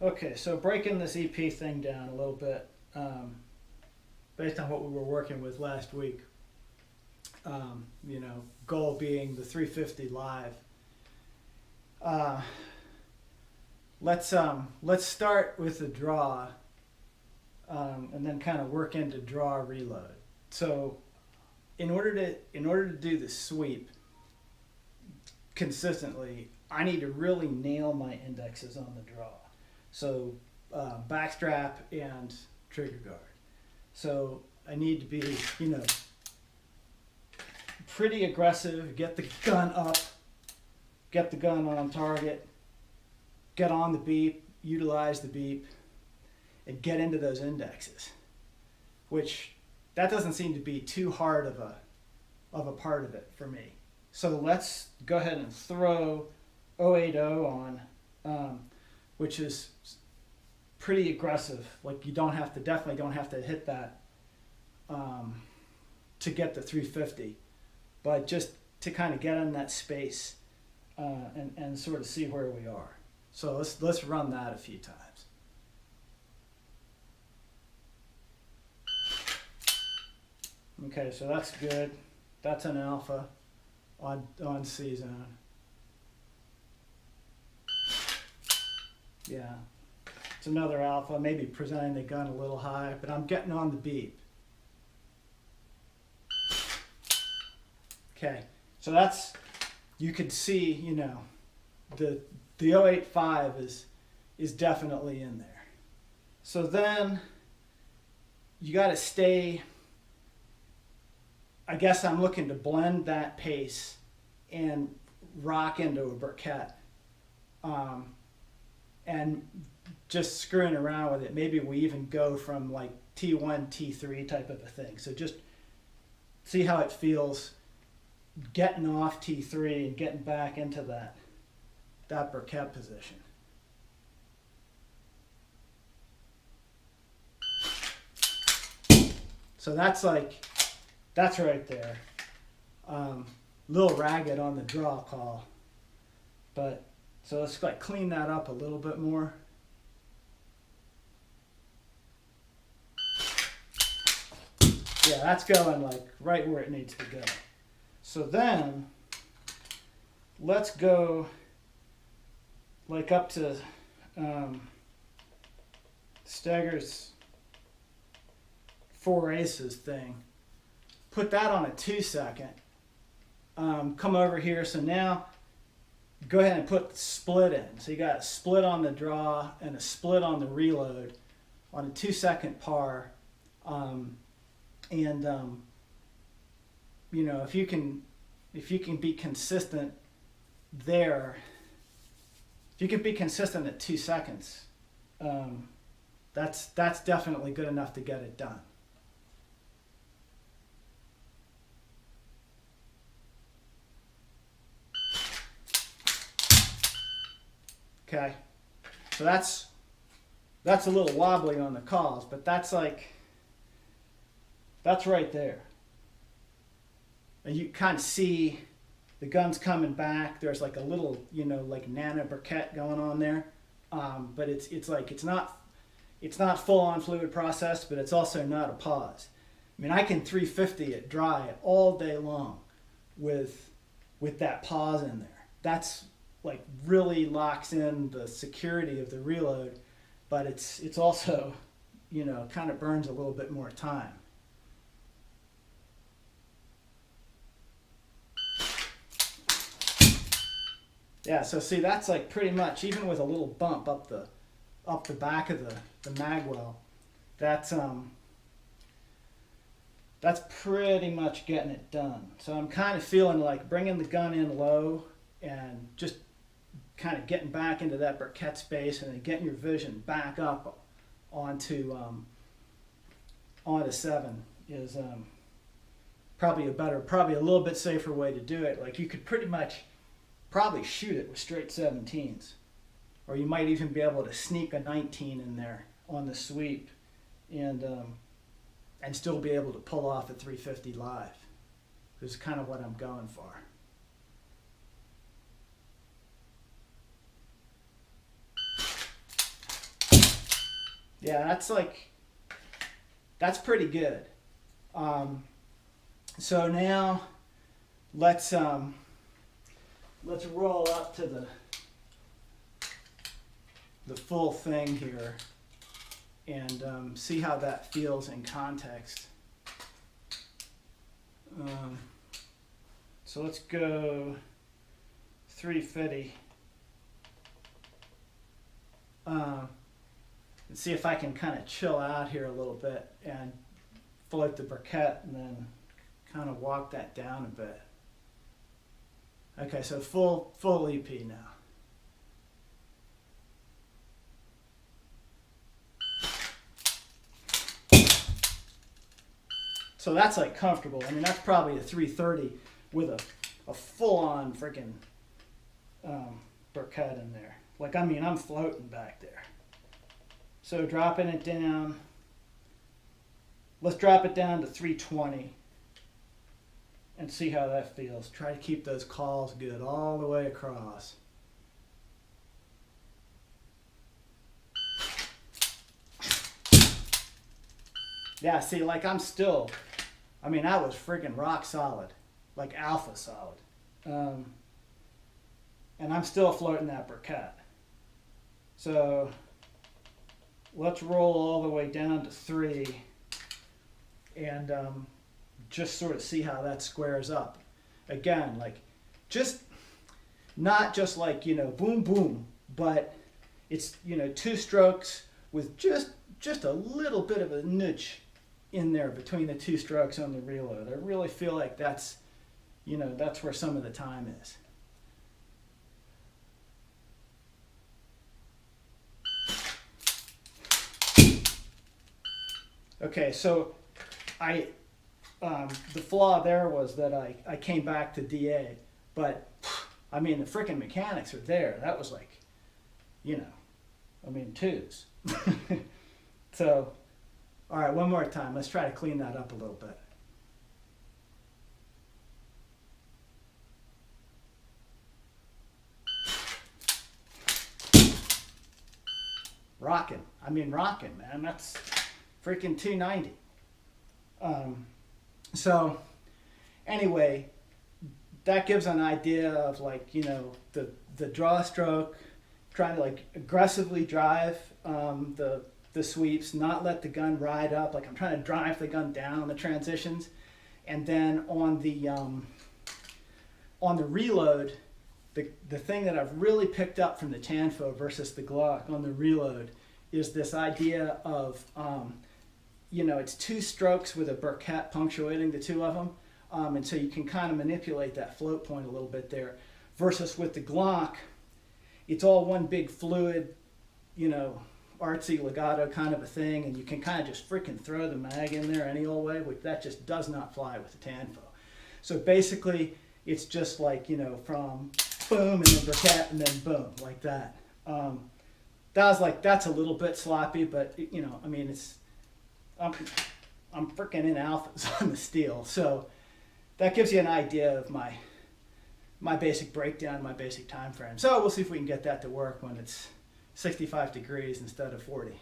Okay, so breaking this EP thing down a little bit, based on what we were working with last week. Goal being the 350 live. Uh, let's start with the draw, and then kind of work into draw reload. So in order to do the sweep consistently, I need to really nail my indexes on the draw. So backstrap and trigger guard. So I need to be, pretty aggressive, get the gun up, get the gun on target, get on the beep, utilize the beep, and get into those indexes, which that doesn't seem to be too hard of a part of it for me. So let's go ahead and throw 080 on, which is pretty aggressive. Like definitely don't have to hit that to get the 350, but just to kind of get in that space and sort of see where we are. So let's run that a few times. Okay, so that's good. That's an alpha on C zone. Yeah, it's another alpha, maybe presenting the gun a little high, but I'm getting on the beep. Okay, so that's, you could see, the 085 is definitely in there. So then you got to stay, I guess I'm looking to blend that pace and rock into a Burkett, and just screwing around with it. Maybe we even go from like T1, T3 type of a thing. So just see how it feels getting off T3 and getting back into that Burkett position. So that's right there. Little ragged on the draw call, but so let's like clean that up a little bit more. Yeah, that's going like right where it needs to go. So then let's go like up to Stegger's 4 aces thing. Put that on a 2-second. Come over here. So now go ahead and put the split in. So you got a split on the draw and a split on the reload on a 2-second par. If you can be consistent there, if you can be consistent at 2 seconds, that's definitely good enough to get it done. Okay, so that's a little wobbly on the calls, but that's right there. And you kind of see the gun's coming back. There's like a little, like nano Burkett going on there, but it's not full on fluid process, but it's also not a pause. I mean, I can 350 it dry all day long with that pause in there. That's like really locks in the security of the reload, but it's also, kind of burns a little bit more time. Yeah, so see, that's like pretty much, even with a little bump up the back of the magwell, that's pretty much getting it done. So I'm kind of feeling like bringing the gun in low and just kind of getting back into that Burkett space and then getting your vision back up onto 7 is probably a little bit safer way to do it. Like you could pretty much probably shoot it with straight 17s, or you might even be able to sneak a 19 in there on the sweep and still be able to pull off a 350 live. This is kind of what I'm going for. Yeah, that's pretty good. So now let's let's roll up to the full thing here and see how that feels in context. So let's go 350. And see if I can kind of chill out here a little bit and float the briquette and then kind of walk that down a bit. Okay, so full EP now. So that's like comfortable. I mean, that's probably a 330 with a full-on freaking briquette in there. Like, I mean, I'm floating back there. So dropping it down. Let's drop it down to 320 and see how that feels. Try to keep those calls good all the way across. Yeah, see, like I mean, that was freaking rock solid, like alpha solid. And I'm still floating that briquette. So let's roll all the way down to 3 and just sort of see how that squares up. Again, like just not just like, you know, boom, boom, but it's, you know, 2 strokes with just a little bit of a nudge in there between the 2 strokes on the reload. I really feel like that's, you know, that's where some of the time is. Okay, so the flaw there was that I came back to DA, but I mean, the frickin' mechanics are there. That was like, you know, I mean, 2s. So, all right, one more time. Let's try to clean that up a little bit. Rocking. I mean, rocking, man. That's freaking 290. So anyway, that gives an idea of, like, you know, the draw stroke, trying to like aggressively drive the sweeps, not let the gun ride up. Like I'm trying to drive the gun down on the transitions, and then on the reload, the thing that I've really picked up from the Tanfo versus the Glock on the reload is this idea of you know, it's 2 strokes with a briquette punctuating the 2 of them, and so you can kind of manipulate that float point a little bit there. Versus with the Glock, it's all one big fluid, you know, artsy legato kind of a thing, and you can kind of just freaking throw the mag in there any old way, which that just does not fly with the Tanfo. So basically, it's just like, you know, from boom and then briquette and then boom, like that. That's a little bit sloppy, but you know, I mean, I'm freaking in alphas on the steel, so that gives you an idea of my basic breakdown, my basic time frame. So we'll see if we can get that to work when it's 65 degrees instead of 40.